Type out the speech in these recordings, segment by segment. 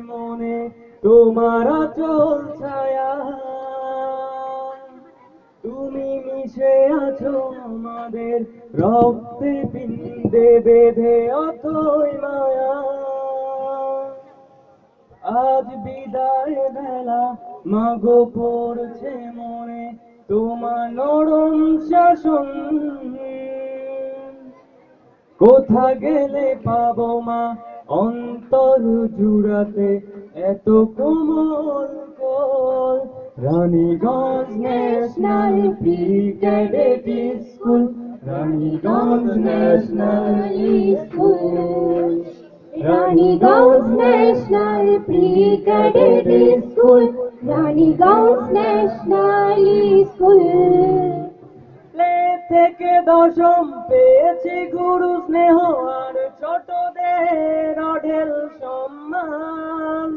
মনে তোমার চল ছায়া, তুমি মিশে আছো আমাদের রক্তে পিণ্ডে বেঁধে অথই মায়া। আজ বিদায় বেলা মাগো পড়ছে মনে তোমার নরম শাসন, কোথা গেলে পাবো মা অন্তর জুড়াতে এত কোমল কোল। Raniganj national pre cadet school, Raniganj national school, Raniganj national pre cadet school, Raniganj national school. Play থেকে দশম পেয়েছি গুরু স্নেহ আর ছোটদের অঢেল সম্মান।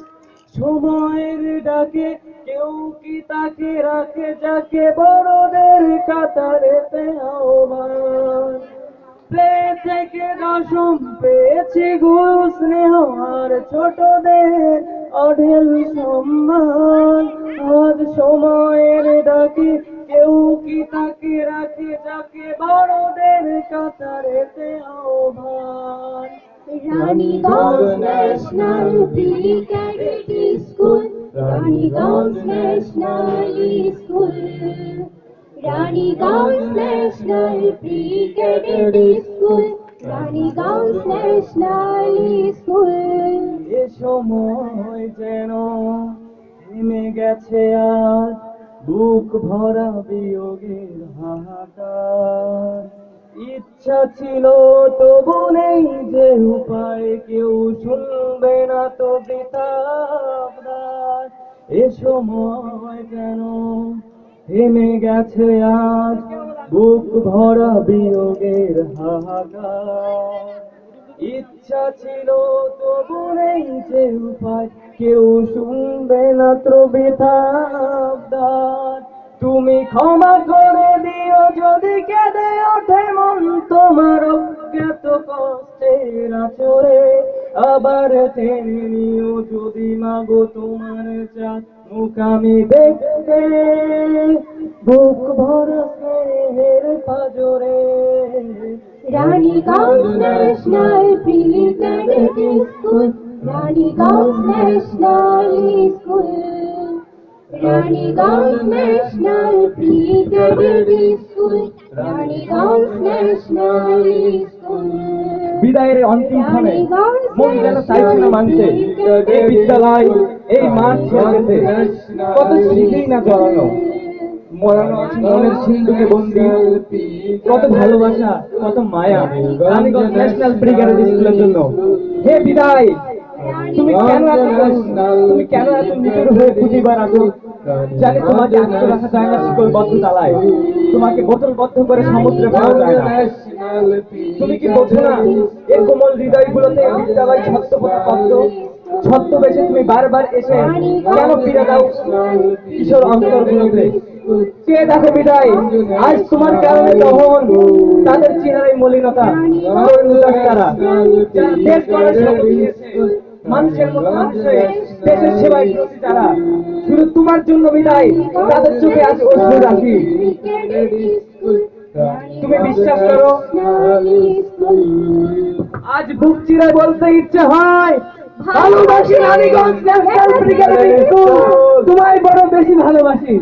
সময়ের ডাকে কেউ কি তাকে রাখে যাকে বড়দের কাতারেতে আহ্বান। প্লে থেকে দশম পেয়েছি গুরু স্নেহ আর ছোটদের অঢেল সম্মান। আজ সময়ের ডাকে কেউ কি তাকে রাখে যাকে বড়দের কাতারেতে আহ্বান। Raniganj national pre cadet school, Raniganj national school, Raniganj national pre cadet school, Raniganj national school. এ সময় যেন থেমে গেছে আর বুক ভরা বিয়োগের হাহাকার। ইচ্ছা ছিল তবু নেই যে উপায়, কেউ শুনবে না তো বৃথা আবদার। এ সময় যেন থেমে গেছে আজ বুক ভরা বিয়োগের হাহাকার। ইচ্ছা ছিল তবু নেই যে উপায়, কেউ শুনবে না তো বৃথা আবদার। তুমি ক্ষমা করে দিও যদি কেঁদে ওঠে মন তোমার অজ্ঞাত কষ্টের আচরে। আবার টেনে নিও যদি মাগো তোমার চাঁদ মুখ আমি দেখতে, বুক ভরা স্নেহের পাজরে। Raniganj national pre cadet school, Raniganj national school, Raniganj national pre cadet school, Raniganj national school. বিদায়ের অন্তিম ক্ষণে মন যেন চাইছে না মানতে, এই বিদ্যালয় এই মাঠ ছেড়ে যেতে। কত স্মৃতি না জড়ানো, মরানো আছে মনের সিন্ধুকে বন্দি, কত ভালোবাসা কত মায়া রানীগঞ্জ ন্যাশনাল প্রি ক্যাডেট স্কুলের জন্য। হে বিদায়, তুমি কেন এত করুণ, তুমি কেন এত নিকট হয়ে প্রতিবার আছো? জানি তোমাকে আটকে রাখা যায় না শিকলবদ্ধ তালায়, তোমাকে বোতলবদ্ধ করে সমুদ্রে ফেলা যায় না। তুমি কি বোঝো না এই কোমল হৃদয়গুলোতে বিদ্যালয় ছত্রপদ ছদ্মবেশে তুমি বারবার এসে কেন ফিরে দাও কিশোর অন্তরগুলোতে? কে দেখো বিদায়, আজ তোমার কারণে তখন তাদের চেহারায় মলিনতা, তারা দেশ গড়ার শপথ নিয়েছে, মানুষের মতো মানুষের দেশের সেবায় প্রতি তারা। শুধু তোমার জন্য বিদায়, তাদের চোখে আজ অশ্রু রাখি। তুমি বিশ্বাস করো, আজ বুক চিরে বলতে ইচ্ছে হয় ভালোবাসি Raniganj national pre cadet school, তোমায় বড় বেশি ভালোবাসি।